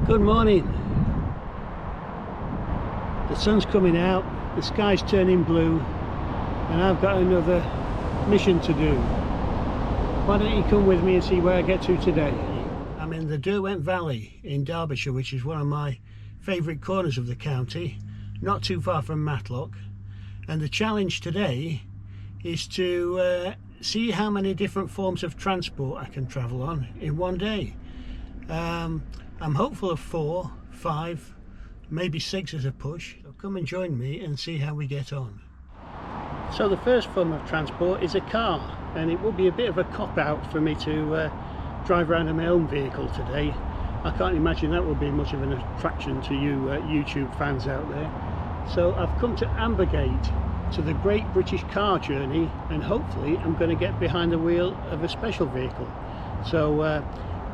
Good morning. The sun's coming out, the sky's turning blue, and I've got another mission to do. Why don't you come with me and see where I get to today? I'm in the Derwent Valley in Derbyshire, which is one of my favourite corners of the county, not too far from Matlock. And the challenge today is to see how many different forms of transport I can travel on in one day. I'm hopeful of 4, 5, maybe 6 as a push. So come and join me and see how we get on. So the first form of transport is a car, and it will be a bit of a cop-out for me to drive around in my own vehicle today. I can't imagine that will be much of an attraction to you YouTube fans out there. So I've come to Ambergate, to the Great British Car Journey, and hopefully I'm going to get behind the wheel of a special vehicle. So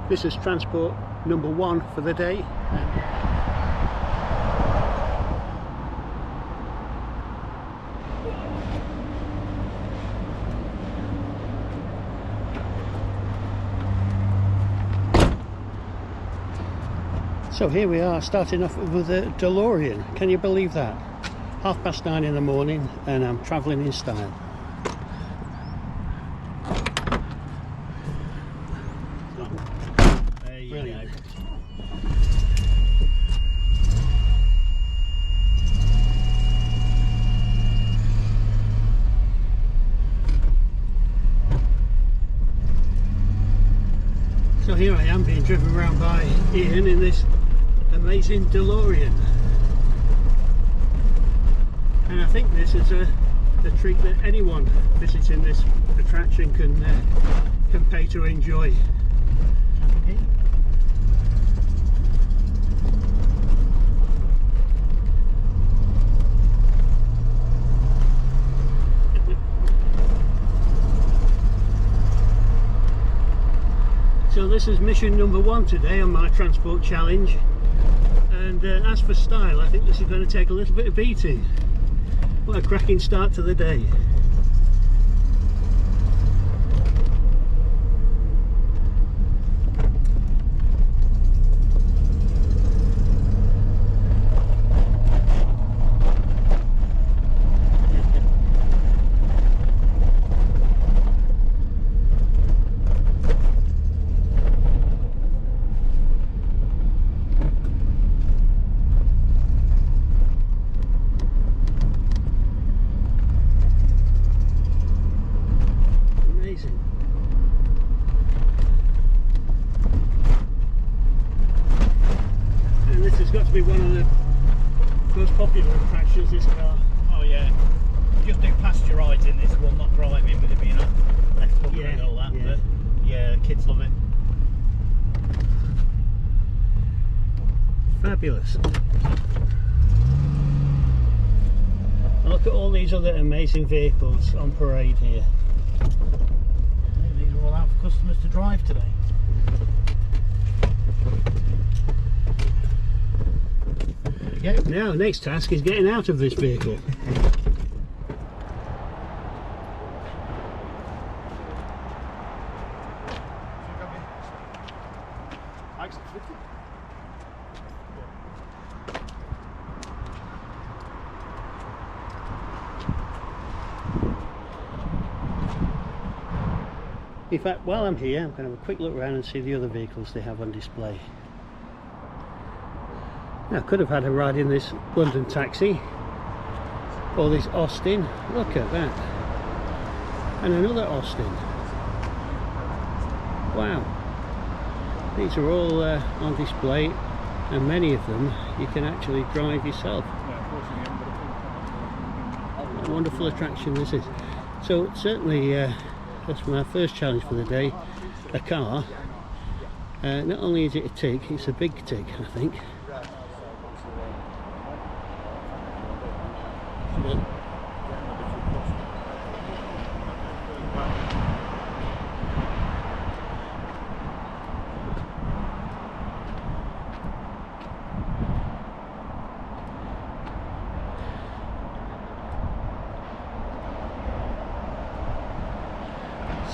this is transport number 1 for the day. So here we are, starting off with a DeLorean. Can you believe that? 9:30 in the morning and I'm travelling in style. Brilliant. So here I am being driven around by Ian in this amazing DeLorean. And I think this is a treat that anyone visiting this attraction can pay to enjoy. So this is mission number 1 today on my transport challenge, and as for style, I think this is going to take a little bit of beating. What a cracking start to the day. Got to be one of the most popular attractions, this car. Oh yeah, just do pasture rides in this one, not driving with it being a left hook and all that. Yeah. But yeah, kids love it. Fabulous. Look at all these other amazing vehicles on parade here. These are all out for customers to drive today. Now, next task is getting out of this vehicle. In fact, while I'm here, I'm going to have a quick look around and see the other vehicles they have on display. Now, I could have had a ride in this London taxi or this Austin. Look at that. And another Austin. Wow. These are all on display, and many of them you can actually drive yourself. What a wonderful attraction this is. So certainly that's my first challenge for the day, a car. Not only is it a tick, it's a big tick, I think.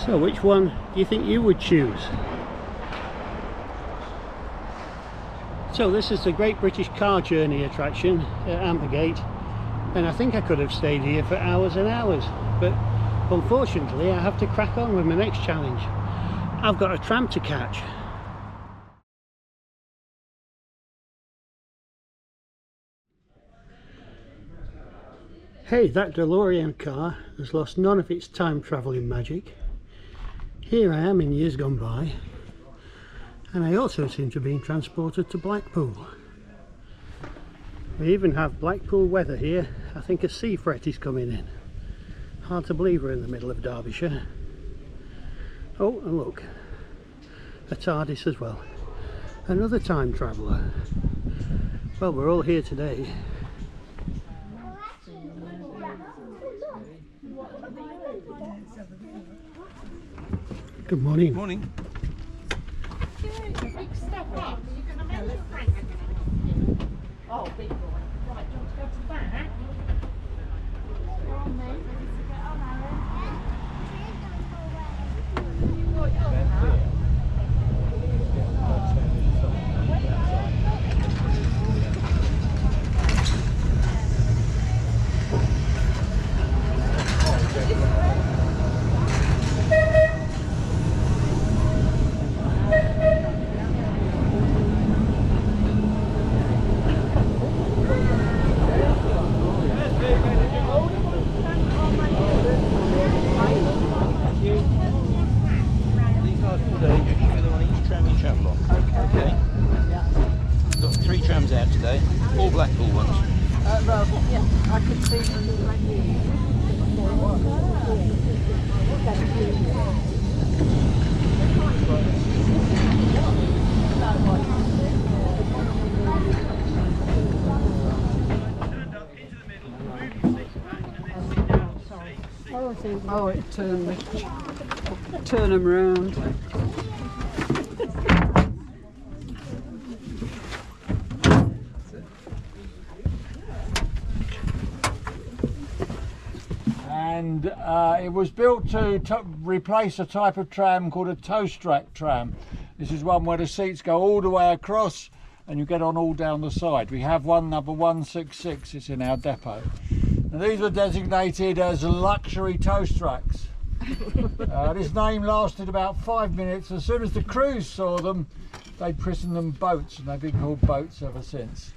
So which one do you think you would choose? So this is the Great British Car Journey attraction at Ambergate, and I think I could have stayed here for hours and hours, but unfortunately I have to crack on with my next challenge. I've got a tram to catch. Hey, that DeLorean car has lost none of its time travelling magic. Here I am in years gone by, and I also seem to be being transported to Blackpool. We even have Blackpool weather here. I think a sea fret is coming in. Hard to believe we're in the middle of Derbyshire. Oh, and look, a TARDIS as well. Another time traveller. Well, we're all here today. Good morning. Morning. Oh, big boy. Right, do you want to go to the back? Today, all Blackpool ones. Well, yeah, I could see them right here. Oh, it turned me. Turn them round. And it was built to replace a type of tram called a toast rack tram. This is one where the seats go all the way across and you get on all down the side. We have one, number 166, it's in our depot. And these were designated as luxury toast racks. This name lasted about 5 minutes. As soon as the crews saw them, they christened them boats, and they've been called boats ever since.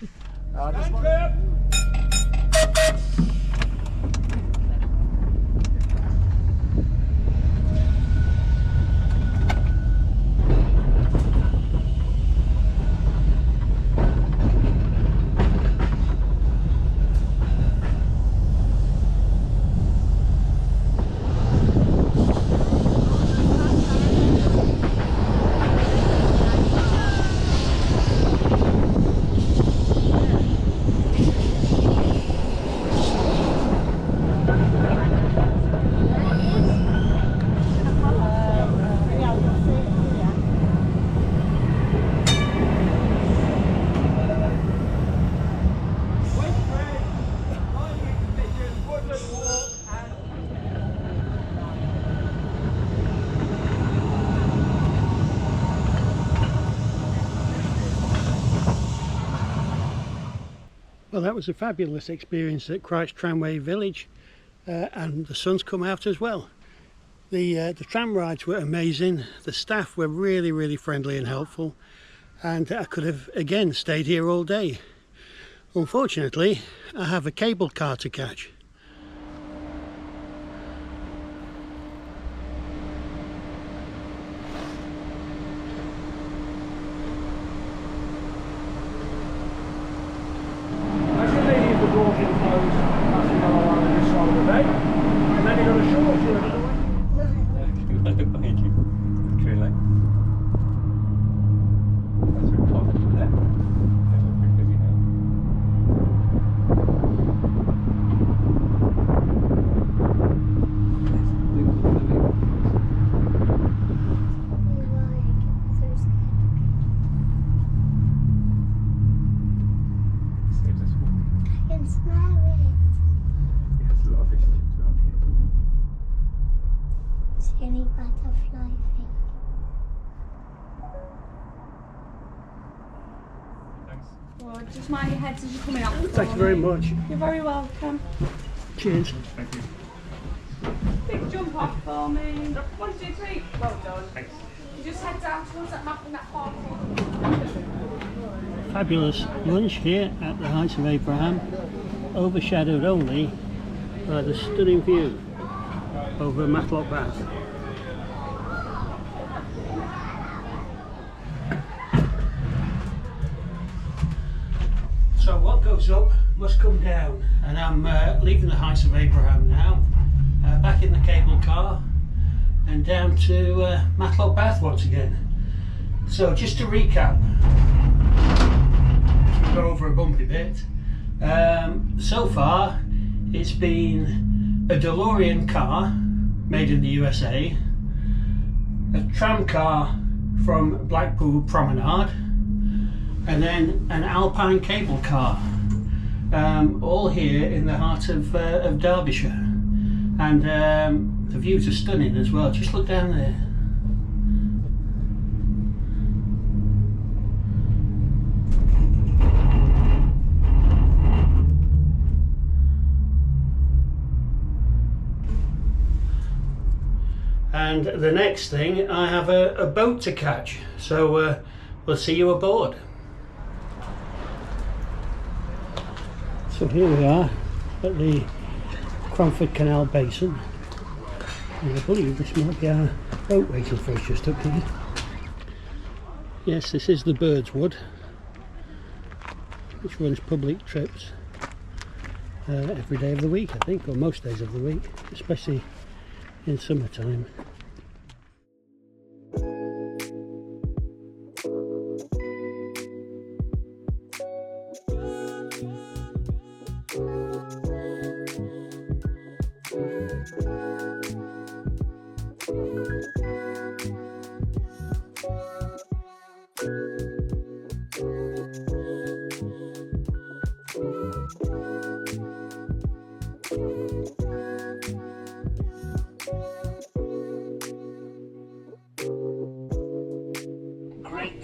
Well, that was a fabulous experience at Christ Tramway Village, and the sun's come out as well. The tram rides were amazing. The staff were really friendly and helpful, and I could have again stayed here all day. Unfortunately, I have a cable car to catch. Well, just mind your heads as you're coming up. Thank you very much. You're very welcome. Cheers. Big jump off for me. 1, 2, 3. Well done. Thanks. You just head down towards that map in that park. Fabulous lunch here at the Heights of Abraham, overshadowed only by the stunning view over Matlock Bath. So what goes up must come down, and I'm leaving the Heights of Abraham now, back in the cable car and down to Matlock Bath once again. So just to recap, we've got over a bumpy bit. So far it's been a DeLorean car made in the USA, a tram car from Blackpool Promenade, and then an Alpine cable car, all here in the heart of Derbyshire. And the views are stunning as well. Just look down there. And the next thing, I have a boat to catch, so we'll see you aboard. So here we are at the Cromford Canal Basin, and I believe this might be our boat waiting for us just up here. Yes, this is the Birdswood, which runs public trips every day of the week, I think, or most days of the week, especially in summertime.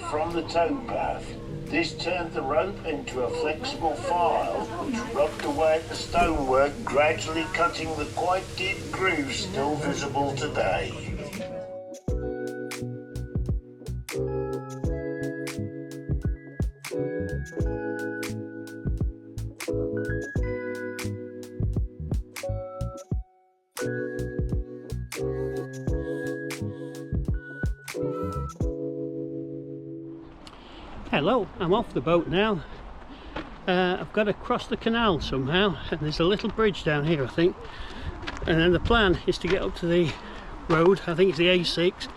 From the towpath, this turned the rope into a flexible file which rubbed away at the stonework, gradually cutting the quite deep grooves still visible today. Hello, I'm off the boat now. I've got to cross the canal somehow, and there's a little bridge down here, I think. And then the plan is to get up to the road, I think it's the A6,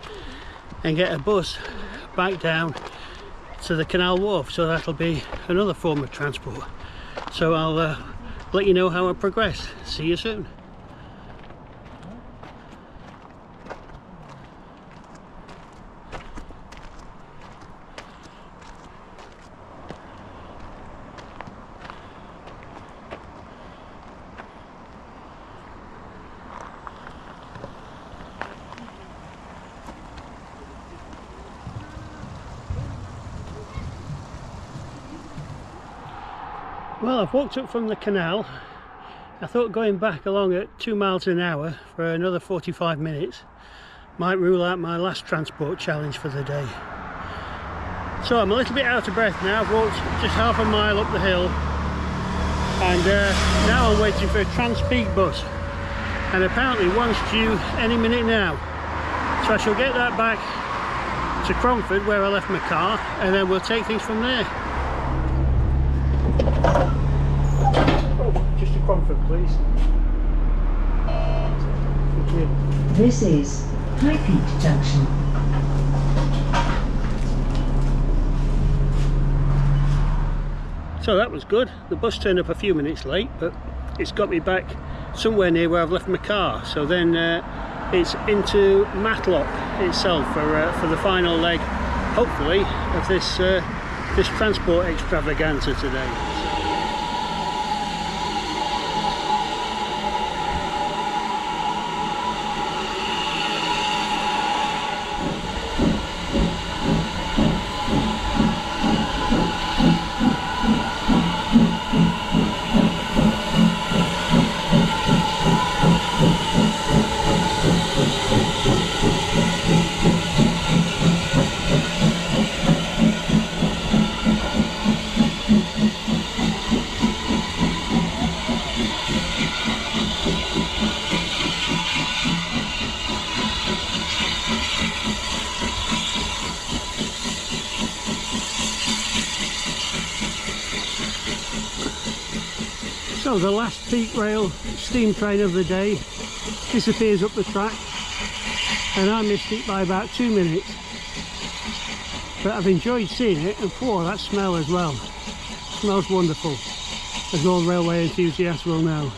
and get a bus back down to the canal wharf. So that'll be another form of transport. So I'll let you know how I progress. See you soon. Well, I've walked up from the canal. I thought going back along at 2 miles an hour for another 45 minutes might rule out my last transport challenge for the day. So I'm a little bit out of breath now. I've walked just half a mile up the hill, and now I'm waiting for a Transpeak bus, and apparently one's due any minute now. So I shall get that back to Cromford where I left my car, and then we'll take things from there. Just to Cromford, please. Thank you. This is Highpeak Junction. So that was good. The bus turned up a few minutes late, but it's got me back somewhere near where I've left my car. So then it's into Matlock itself for the final leg, hopefully, of this this transport extravaganza today. So the last peak rail steam train of the day disappears up the track, and I missed it by about 2 minutes. But I've enjoyed seeing it, and whoa, that smell as well. Smells wonderful, as all railway enthusiasts will know.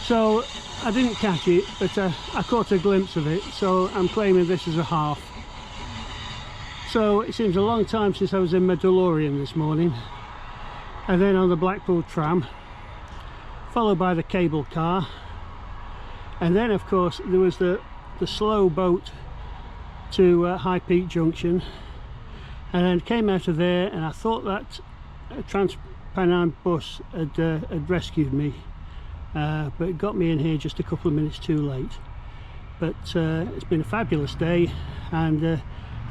So I didn't catch it, but I caught a glimpse of it, so I'm claiming this as a half. So it seems a long time since I was in my DeLorean this morning, and then on the Blackpool tram, followed by the cable car, and then of course there was the slow boat to High Peak Junction, and then came out of there, and I thought that Trans-Pennine bus had rescued me, but it got me in here just a couple of minutes too late. But it's been a fabulous day, and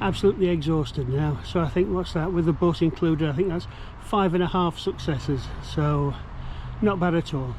absolutely exhausted now. So I think, what's that, with the bus included, I think that's 5.5 successes, so not bad at all.